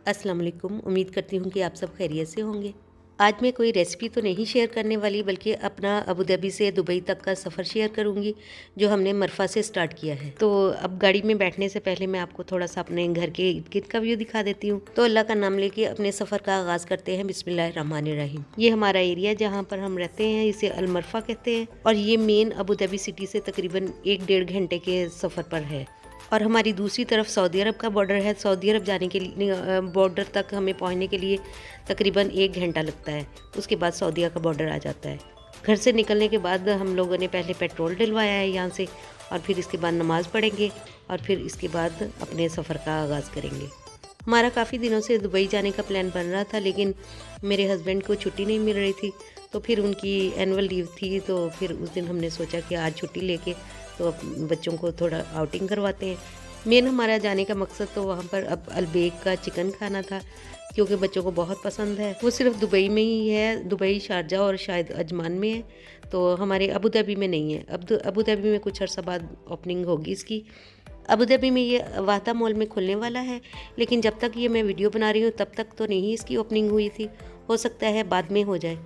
अस्सलाम वालेकुम। उम्मीद करती हूँ कि आप सब खैरियत से होंगे। आज मैं कोई रेसिपी तो नहीं शेयर करने वाली, बल्कि अपना अबू धाबी से दुबई तक का सफ़र शेयर करूँगी जो हमने मरफा से स्टार्ट किया है। तो अब गाड़ी में बैठने से पहले मैं आपको थोड़ा-सा अपने घर के इर्द-गिर्द का व्यू दिखा देती हूँ। तो अल्लाह का नाम लेके अपने सफ़र का आगाज़ करते हैं, बिस्मिल्लाहिर्रहमानिर्रहीम। ये हमारा एरिया जहाँ पर हम रहते हैं, इसे अल मरफा कहते हैं और ये मेन अबू धाबी सिटी से तकरीबन 1 डेढ़ घंटे के सफ़र पर है। और हमारी दूसरी तरफ सऊदी अरब का बॉर्डर है। सऊदी अरब जाने के लिए बॉर्डर तक हमें पहुंचने के लिए तकरीबन 1 घंटा लगता है। उसके बाद सऊदीया का बॉर्डर आ जाता है। घर से निकलने के बाद हम लोगों ने पहले पेट्रोल डलवाया है यहाँ से, और फिर इसके बाद नमाज़ पढ़ेंगे और फिर इसके बाद अपने सफ़र का आगाज़ करेंगे। हमारा काफ़ी दिनों से दुबई जाने का प्लान बन रहा था, लेकिन मेरे हस्बैंड को छुट्टी नहीं मिल रही थी। तो फिर उनकी एनुअल लीव थी, तो फिर उस दिन हमने सोचा कि आज छुट्टी लेके तो बच्चों को थोड़ा आउटिंग करवाते हैं। मेन हमारा जाने का मकसद तो वहाँ पर अब अलबेक का चिकन खाना था, क्योंकि बच्चों को बहुत पसंद है। वो सिर्फ दुबई में ही है, दुबई, शारजा और शायद अजमान में है, तो हमारे अबू धाबी में नहीं है। अब अबू धाबी में कुछ अर्सा बाद ओपनिंग होगी इसकी। अबू धाबी में ये वाहदा मॉल में खुलने वाला है, लेकिन जब तक ये मैं वीडियो बना रही हूँ तब तक तो नहीं इसकी ओपनिंग हुई थी। हो सकता है बाद में हो जाए।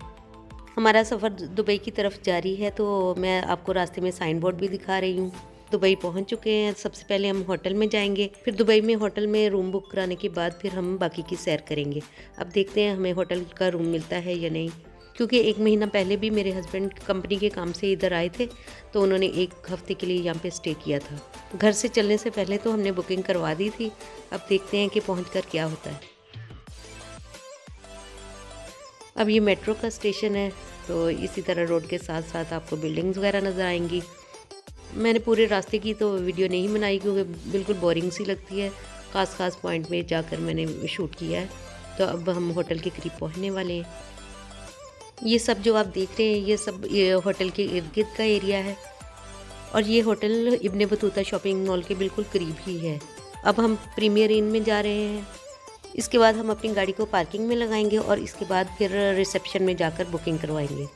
हमारा सफ़र दुबई की तरफ जारी है, तो मैं आपको रास्ते में साइन बोर्ड भी दिखा रही हूँ। दुबई पहुँच चुके हैं। सबसे पहले हम होटल में जाएंगे, फिर दुबई में होटल में रूम बुक कराने के बाद फिर हम बाकी की सैर करेंगे। अब देखते हैं हमें होटल का रूम मिलता है या नहीं, क्योंकि 1 महीना पहले भी मेरे हस्बैंड कंपनी के काम से इधर आए थे, तो उन्होंने 1 हफ़्ते के लिए यहाँ पे स्टे किया था। घर से चलने से पहले तो हमने बुकिंग करवा दी थी। अब देखते हैं कि पहुँच कर क्या होता है। अब ये मेट्रो का स्टेशन है, तो इसी तरह रोड के साथ साथ आपको बिल्डिंग्स वगैरह नज़र आएंगी। मैंने पूरे रास्ते की तो वीडियो नहीं बनाई, क्योंकि बिल्कुल बोरिंग सी लगती है। ख़ास पॉइंट में जाकर मैंने शूट किया है। तो अब हम होटल के करीब पहुंचने वाले हैं। ये सब जो आप देख रहे हैं, ये सब ये होटल के इर्द गिर्द का एरिया है, और ये hotel Ibn Battuta shopping mall के बिल्कुल करीब ही है। अब हम प्रीमियर इन में जा रहे हैं। इसके बाद हम अपनी गाड़ी को पार्किंग में लगाएंगे और इसके बाद फिर रिसेप्शन में जाकर बुकिंग करवाएंगे।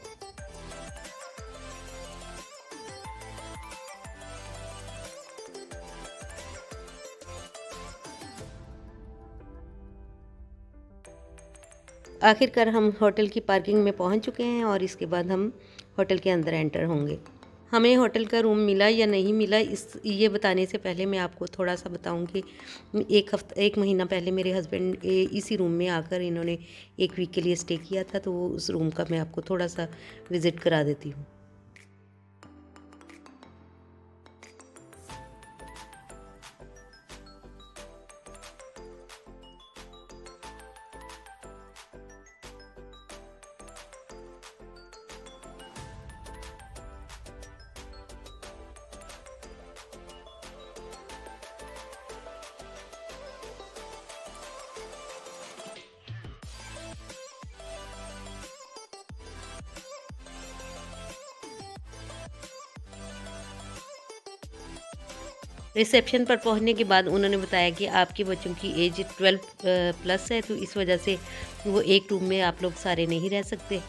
आखिरकार हम होटल की पार्किंग में पहुंच चुके हैं और इसके बाद हम होटल के अंदर एंटर होंगे। हमें होटल का रूम मिला या नहीं मिला, ये बताने से पहले मैं आपको थोड़ा सा बताऊं कि 1 महीना पहले मेरे हस्बैंड इसी रूम में आकर इन्होंने 1 वीक के लिए स्टे किया था, तो उस रूम का मैं आपको थोड़ा सा विज़िट करा देती हूँ। रिसेप्शन पर पहुंचने के बाद उन्होंने बताया कि आपके बच्चों की एज 12 प्लस है, तो इस वजह से वो एक रूम में आप लोग सारे नहीं रह सकते,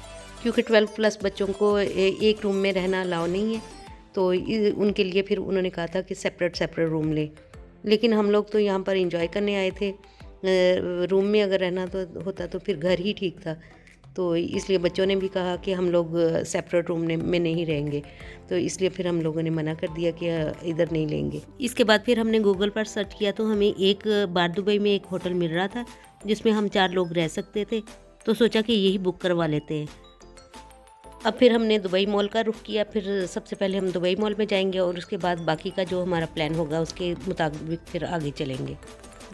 क्योंकि 12 प्लस बच्चों को एक रूम में रहना अलाउ नहीं है। तो उनके लिए फिर उन्होंने कहा था कि सेपरेट रूम लें। लेकिन हम लोग तो यहाँ पर एंजॉय करने आए थे। रूम में अगर रहना तो होता तो फिर घर ही ठीक था। तो इसलिए बच्चों ने भी कहा कि हम लोग सेपरेट रूम में नहीं रहेंगे, तो इसलिए फिर हम लोगों ने मना कर दिया कि इधर नहीं लेंगे। इसके बाद फिर हमने गूगल पर सर्च किया, तो हमें एक बार दुबई में एक होटल मिल रहा था जिसमें हम 4 लोग रह सकते थे, तो सोचा कि यही बुक करवा लेते हैं। अब फिर हमने दुबई मॉल का रुख किया। फिर सबसे पहले हम दुबई मॉल में जाएंगे और उसके बाद बाकी का जो हमारा प्लान होगा उसके मुताबिक फिर आगे चलेंगे।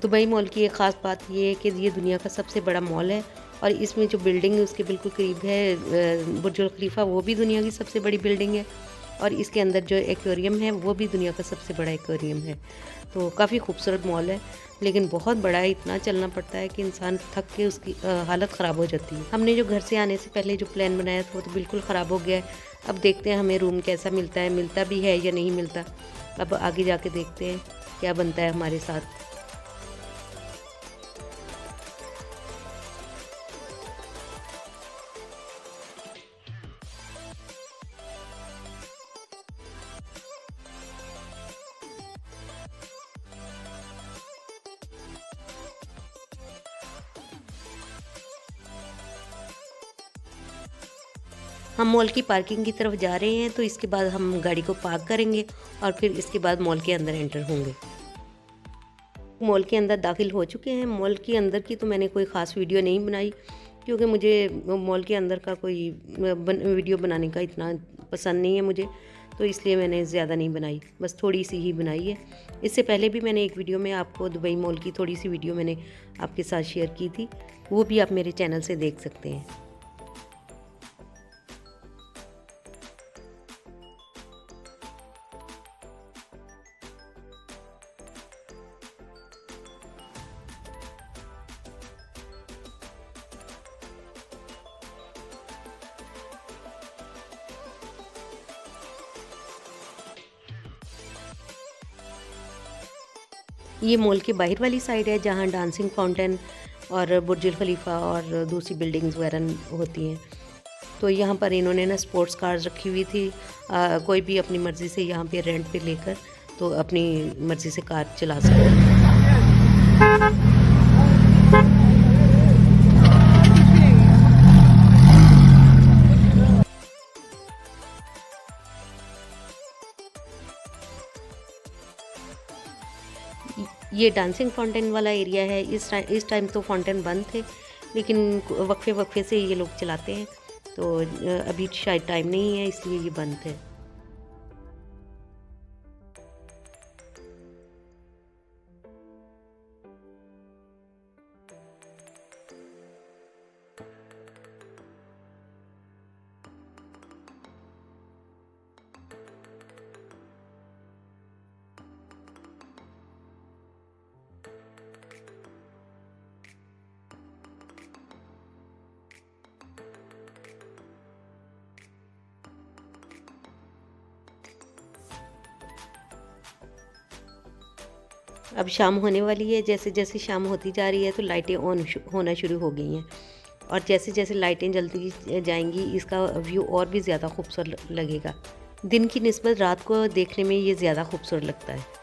दुबई मॉल की एक ख़ास बात ये है कि ये दुनिया का सबसे बड़ा मॉल है, और इसमें जो बिल्डिंग है उसके बिल्कुल करीब है बुर्ज खलीफा, वो भी दुनिया की सबसे बड़ी बिल्डिंग है, और इसके अंदर जो एक्वेरियम है वो भी दुनिया का सबसे बड़ा एक्वेरियम है। तो काफ़ी खूबसूरत मॉल है, लेकिन बहुत बड़ा है। इतना चलना पड़ता है कि इंसान थक के उसकी हालत ख़राब हो जाती है। हमने जो घर से आने से पहले जो प्लान बनाया था वो तो बिल्कुल ख़राब हो गया है। अब देखते हैं हमें रूम कैसा मिलता है, मिलता भी है या नहीं मिलता। अब आगे जाके देखते हैं क्या बनता है हमारे साथ। हम मॉल की पार्किंग की तरफ जा रहे हैं, तो इसके बाद हम गाड़ी को पार्क करेंगे और फिर इसके बाद मॉल के अंदर एंटर होंगे। मॉल के अंदर दाखिल हो चुके हैं। मॉल के अंदर की तो मैंने कोई ख़ास वीडियो नहीं बनाई, क्योंकि मुझे मॉल के अंदर का कोई वीडियो बनाने का इतना पसंद नहीं है मुझे, तो इसलिए मैंने ज़्यादा नहीं बनाई, बस थोड़ी सी ही बनाई है। इससे पहले भी मैंने एक वीडियो में आपको दुबई मॉल की थोड़ी सी वीडियो मैंने आपके साथ शेयर की थी, वो भी आप मेरे चैनल से देख सकते हैं। ये मॉल की बाहर वाली साइड है, जहाँ डांसिंग फाउंटेन और बुर्ज खलीफा और दूसरी बिल्डिंग्स वगैरह होती हैं। तो यहाँ पर इन्होंने ना स्पोर्ट्स कार्स रखी हुई थी, कोई भी अपनी मर्ज़ी से यहाँ पे रेंट पे लेकर तो अपनी मर्ज़ी से कार चला सकता है। ये डांसिंग फाउंटेन वाला एरिया है। इस टाइम तो फाउंटेन बंद थे, लेकिन वक्फे वक्फे से ये लोग चलाते हैं, तो अभी शायद टाइम नहीं है इसलिए ये बंद थे। अब शाम होने वाली है। जैसे जैसे शाम होती जा रही है तो लाइटें ऑन होना शुरू हो गई हैं, और जैसे जैसे लाइटें जलती जाएंगी इसका व्यू और भी ज़्यादा खूबसूरत लगेगा। दिन की निस्बत रात को देखने में ये ज़्यादा खूबसूरत लगता है।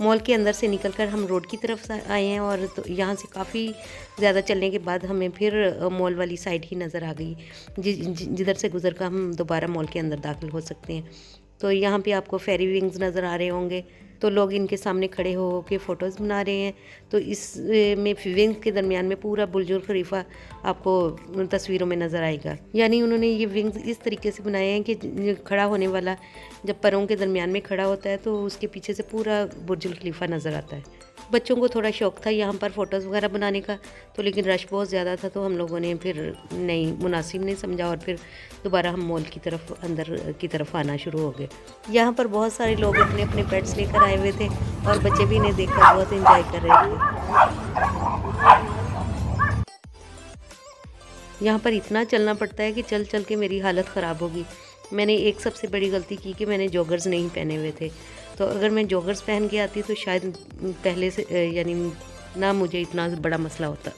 मॉल के अंदर से निकलकर हम रोड की तरफ आए हैं, और तो यहाँ से काफ़ी ज़्यादा चलने के बाद हमें फिर मॉल वाली साइड ही नज़र आ गई, जिधर से गुजर कर हम दोबारा मॉल के अंदर दाखिल हो सकते हैं। तो यहाँ पे आपको फेरी विंग्स नज़र आ रहे होंगे, तो लोग इनके सामने खड़े हो के फ़ोटोज़ बना रहे हैं। तो इस में विंग्स के दरमियान में पूरा बुर्ज खलीफा आपको तस्वीरों में नज़र आएगा। यानी उन्होंने ये विंग्स इस तरीके से बनाए हैं कि खड़ा होने वाला जब पैरों के दरमियान में खड़ा होता है तो उसके पीछे से पूरा बुर्ज खलीफा नज़र आता है। बच्चों को थोड़ा शौक़ था यहाँ पर फ़ोटोज़ वगैरह बनाने का, तो लेकिन रश बहुत ज़्यादा था, तो हम लोगों ने फिर नहीं मुनासिब नहीं समझा और फिर दोबारा हम मॉल की तरफ अंदर की तरफ आना शुरू हो गए। यहाँ पर बहुत सारे लोग अपने अपने पेट्स लेकर आए हुए थे, और बच्चे भी इन्हें देखकर बहुत इंजॉय कर रहे थे। यहाँ पर इतना चलना पड़ता है कि चल चल के मेरी हालत ख़राब होगी। मैंने एक सबसे बड़ी गलती की कि मैंने जॉगर्स नहीं पहने हुए थे, तो अगर मैं जॉगर्स पहन के आती तो शायद पहले से यानी ना मुझे इतना बड़ा मसला होता।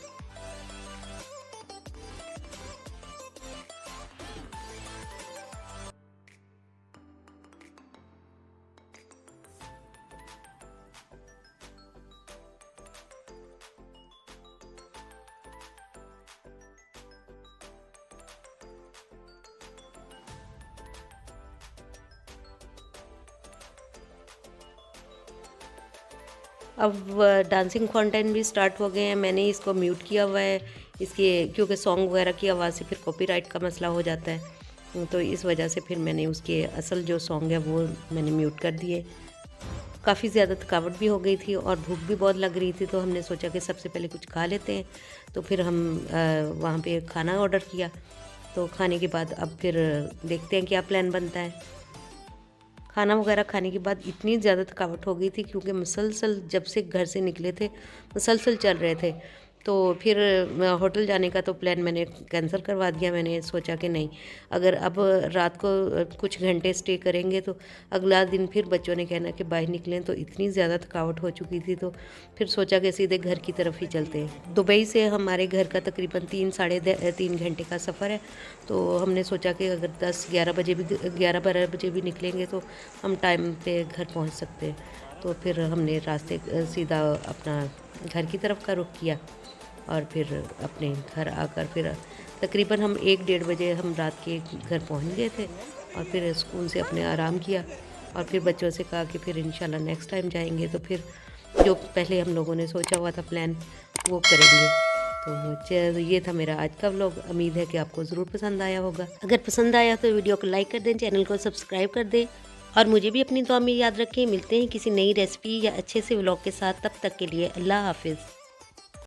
अब डांसिंग फाउंटेन भी स्टार्ट हो गए हैं। मैंने इसको म्यूट किया हुआ है इसके, क्योंकि सॉन्ग वगैरह की आवाज़ से फिर कॉपीराइट का मसला हो जाता है, तो इस वजह से फिर मैंने उसके असल जो सॉन्ग है वो मैंने म्यूट कर दिए। काफ़ी ज़्यादा थकावट भी हो गई थी और भूख भी बहुत लग रही थी, तो हमने सोचा कि सबसे पहले कुछ खा लेते हैं। तो फिर हम वहाँ पे खाना ऑर्डर किया। तो खाने के बाद अब फिर देखते हैं क्या प्लान बनता है। खाना वगैरह खाने के बाद इतनी ज़्यादा थकावट हो गई थी, क्योंकि मुसलसल जब से घर से निकले थे मुसलसल चल रहे थे, तो फिर होटल जाने का तो प्लान मैंने कैंसिल करवा दिया। मैंने सोचा कि नहीं, अगर अब रात को कुछ घंटे स्टे करेंगे तो अगला दिन फिर बच्चों ने कहना कि बाहर निकलें, तो इतनी ज़्यादा थकावट हो चुकी थी। तो फिर सोचा कि सीधे घर की तरफ ही चलते हैं। दुबई से हमारे घर का तकरीबन 3 घंटे का सफ़र है। तो हमने सोचा कि अगर 11-12 बजे भी निकलेंगे तो हम टाइम पे घर पहुंच सकते हैं। तो फिर हमने रास्ते सीधा अपना घर की तरफ का रुख किया और फिर अपने घर आकर फिर तकरीबन हम 1-1:30 बजे हम रात के घर पहुंच गए थे। और फिर स्कूल से अपने आराम किया और फिर बच्चों से कहा कि फिर इंशाल्लाह नेक्स्ट टाइम जाएंगे तो फिर जो पहले हम लोगों ने सोचा हुआ था प्लान वो करेंगे। तो ये था मेरा आज का व्लॉग। उम्मीद है कि आपको ज़रूर पसंद आया होगा। अगर पसंद आया तो वीडियो को लाइक कर दें, चैनल को सब्सक्राइब कर दें और मुझे भी अपनी दुआ में याद रखें। मिलते हैं किसी नई रेसिपी या अच्छे से व्लॉग के साथ। तब तक के लिए अल्लाह हाफिज़।